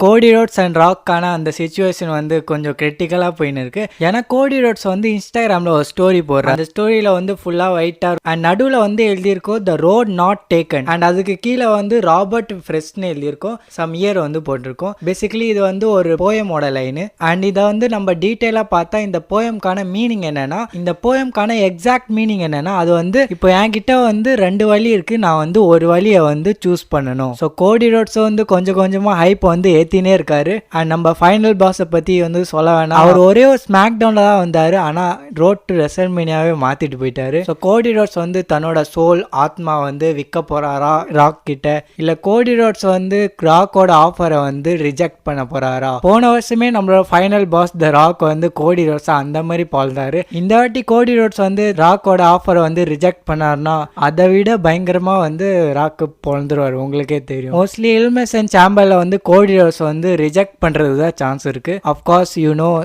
கோடி roads and ராக்கான அந்த situation வந்து கொஞ்சம் கிரிட்டிக்கலாக போயின்னு இருக்கு. ஏன்னா கோடி ரோட்ஸ் வந்து இன்ஸ்டாகிராமில் ஒரு ஸ்டோரி போடுறாரு. அந்த ஸ்டோரியில் வந்து ஃபுல்லாக ஒயிட்டாக அண்ட் நடுவில் வந்து எழுதியிருக்கோம் the road not taken and அதுக்கு கீழே வந்து ராபர்ட் ஃப்ரெஸ்ட்னு எழுதியிருக்கோம். சம் இயர் வந்து போட்டிருக்கோம். பேசிக்கலி இது வந்து ஒரு போயமோட லைனு. அண்ட் இதை வந்து நம்ம டீட்டெயிலாக பார்த்தா இந்த போயம்கான மீனிங் என்னன்னா, இந்த போயம்கான எக்ஸாக்ட் மீனிங் என்னன்னா, அது வந்து இப்போ என்கிட்ட வந்து 2 வழி இருக்கு, நான் வந்து ஒரு வழியை வந்து சூஸ் பண்ணணும். ஸோ கோடி ரோட்ஸ் வந்து கொஞ்சம் கொஞ்சமாக ஹைப் வந்து ஏத்தினே இருக்காரு. அண்ட் நம்ம ஃபைனல் பாஸை பத்தி வந்து சொல்ல வேணாம். அவர் ஒரே ஒரு ஸ்மாக் டவுன்ல தான் வந்தாரு, ஆனா ரோட் டு ரெசல்மேனியாவே மாத்திட்டு போயிட்டாரு. ஸோ கோடி ரோட்ஸ் வந்து தன்னோட சோல் ஆத்மா வந்து விற்க போறாரா ராக் கிட்ட, இல்ல கோடி ரோட்ஸ் வந்து ராக்கோட ஆஃபரை வந்து ரிஜெக்ட் பண்ண போறாரா? போன வருஷமே நம்மளோட ஃபைனல் பாஸ் த ராக் வந்து கோடி ரோட்ஸ் அந்த மாதிரி பாழ்ந்தாரு. இந்த வாட்டி கோடி ரோட்ஸ் வந்து ராக்கோட ஆஃபரை வந்து ரிஜெக்ட் பண்ணாருன்னா அதை விட பயங்கரமா வந்து ராக்கு பொழந்துருவாரு. உங்களுக்கே தெரியும். மோஸ்ட்லி எலிமினேஷன் சேம்பர்ல வந்து கோடி ரோட்ஸ் வந்து ரிஜெக்ட் பண்றது தான் சான்ஸ் இருக்கு. அஃப்கோர்ஸ்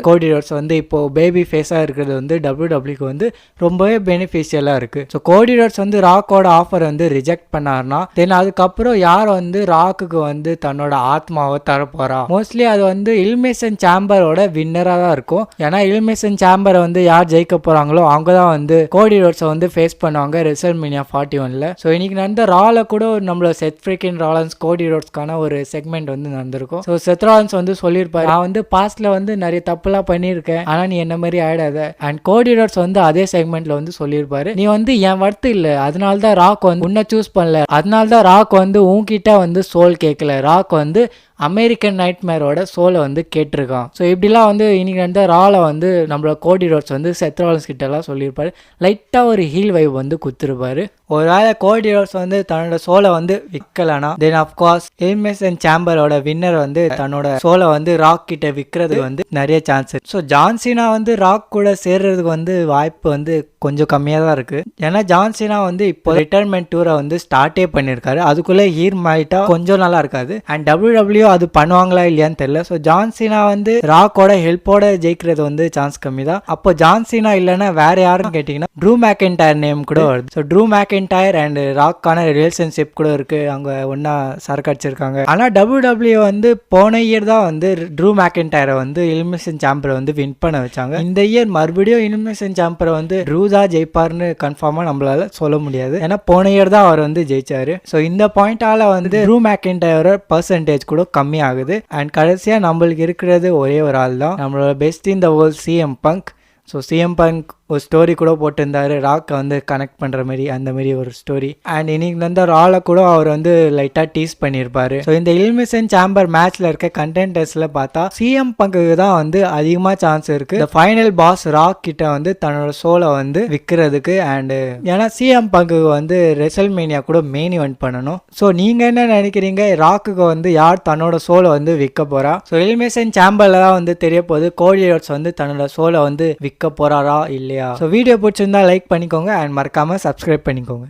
கோடி ரோட்ஸ் வந்து இப்போ பேபி ஃபேஸா இருக்கிறது வந்து WWE வந்து ரொம்பவே பெனிஃபிஷியலா இருக்கு. ஸோ கோடி ரோட்ஸ் வந்து ராக்கோட ஆஃபர் வந்து ரிஜெக்ட் பண்ணாருன்னா தென் அதுக்கப்புறம் யார் வந்து ராக்குக்கு வந்து தன்னோட ஆத்மாவை தரப்போறா? மோஸ்ட்லி அது வந்து எலிமினேஷன் சேம்பரோட வின்னரா தான் இருக்கும். ஏன்னா எலிமினேஷன் சேம்பரை வந்து யார் ஜெயிக்க போறாங்களோ அவங்க தான் வந்து கோடி ரோட்ஸை வந்து ஃபேஸ் பண்ணுவாங்க ரெசல்மேனியா 41ல. ஸோ இன்னைக்கு நடந்த ரால கூட நம்மளோட செத் ஃப்ரீக்கின் ராலன்ஸ் கோடி ரோட்ஸ்க்கான ஒரு செக்மெண்ட் வந்து நடந்திருக்கும். ஸோ செத் ராலன்ஸ் வந்து சொல்லியிருப்பாரு, நான் வந்து பாஸ்ட்ல வந்து நிறைய தப்புலாம் பண்ணியிருக்கேன், ஆனா நீ என்ன மாதிரி ஆயிடாத. அண்ட் கோடி ரோட்ஸ் வந்து அதே செக்மெண்ட்ல வந்து சொல்லியிருப்பாரு, நீ வந்து என் வர்த்து இல்லை, அதனால தான் ராக் வந்து உன்னை சூஸ் பண்ணல, அதனால தான் ராக் வந்து உன்கிட்ட வந்து சோல் கேட்கல, ராக் வந்து அமெரிக்கன் நைட்மேரோட சோலை வந்து கேட்டிருக்கான். ஸோ இப்படிலாம் வந்து இன்னைக்கு நடந்த ரால வந்து நம்மளோட கோடி ரோட்ஸ் வந்து செத் ராலன்ஸ் கிட்ட எல்லாம் சொல்லியிருப்பாரு. லைட்டாக ஒரு ஹீல் வைவ் வந்து குத்துருப்பாரு. ஒருவேளை கோடி ரோட்ஸ் வந்து தன்னோட சோலை வந்து விற்கலனா தென் அஃப்கோர்ஸ் எலிமினேஷன் சேம்பரோட வின்னர் வந்து தன்னோட சோலை வந்து ராக் கிட்ட விற்கிறது வந்து நிறைய சான்ஸ் இருக்கு. ஸோ ஜான்சினா வந்து ராக் கூட சேர்றதுக்கு வந்து வாய்ப்பு வந்து கொஞ்சம் கம்மியாக தான் இருக்கு. ஏன்னா ஜான்சினா வந்து இப்போ ரிட்டையர்மெண்ட் டூரை வந்து ஸ்டார்ட்டே பண்ணியிருக்காரு. அதுக்குள்ளே ஹீர் மாயிட்டா கொஞ்சம் நல்லா இருக்காது. அண்ட் WWE அது பண்ணுவாங்களா இல்லையான்னு தெரியல. ஸோ ஜான்சினா வந்து ராக்கோட ஹெல்ப்போட ஜெயிக்கிறது வந்து சான்ஸ் கம்மி தான். அப்போ ஜான்சினா இல்லைன்னா வேற யாருன்னு கேட்டீங்கன்னா ட்ரூ மேக்கென்டையர் நேம் கூட வருது. ஸோ ட்ரூ மேக்கென்டையர் அண்ட் ராக்கான ரிலேஷன்ஷிப் கூட இருக்கு, அவங்க ஒன்னா சரக்கு அடிச்சிருக்காங்க. ஆனால் WWE வந்து போன இயர் தான் வந்து ட்ரூ மேக்கென்டையரை வந்து எலிமினேஷன் சாம்பரை வந்து வின் பண்ண வச்சாங்க. இந்த இயர் மறுபடியும் எலிமினேஷன் சாம்பரை வந்து ட்ரூ தான் ஜெயிப்பார்னு கன்ஃபார்மா நம்மளால சொல்ல முடியாது. ஏன்னா போன இயர் தான் அவர் வந்து ஜெயிச்சாரு. ஸோ இந்த பாயிண்டால வந்து ட்ரூ மேக்கென்டையரோட பர்சன்டேஜ் கூட கம்மி ஆகுது. அண்ட் கடைசியா நம்மளுக்கு இருக்கிறது ஒரே ஒரு ஆள் தான், நம்மளோட best in the world CM bunk. So CM bunk ஒரு ஸ்டோரி கூட போட்டிருந்தாரு, ராக்கை வந்து கனெக்ட் பண்ணுற மாதிரி, அந்த மாதிரி ஒரு ஸ்டோரி. அண்ட் இன்னைக்கு வந்து ரால கூட அவர் வந்து லைட்டாக டீஸ் பண்ணியிருப்பாரு. ஸோ இந்த எலிமினேஷன் சேம்பர் மேட்ச்ல இருக்க கண்டென்டர்ஸ்ல பார்த்தா சிஎம் பங்குக்கு தான் வந்து அதிகமாக சான்ஸ் இருக்கு இந்த ஃபைனல் பாஸ் ராக் கிட்ட வந்து தன்னோட சோலை வந்து விற்கிறதுக்கு. அண்டு ஏன்னா சிஎம் பங்குக்கு வந்து ரெசல்மேனியா கூட மெயின் இவெண்ட் பண்ணணும். ஸோ நீங்கள் என்ன நினைக்கிறீங்க, ராக்குக்கு வந்து யார் தன்னோட சோலை வந்து விற்க போறா? ஸோ எலிமினேஷன் சேம்பர்ல தான் வந்து தெரிய போகுது கோடி ரோட்ஸ் வந்து தன்னோட சோலை வந்து விற்க போறாரா இல்லையா? ஸோ வீடியோ பிடிச்சிருந்தா லைக் பண்ணிக்கோங்க அண்ட் மறக்காம சப்ஸ்கிரைப் பண்ணிக்கோங்க.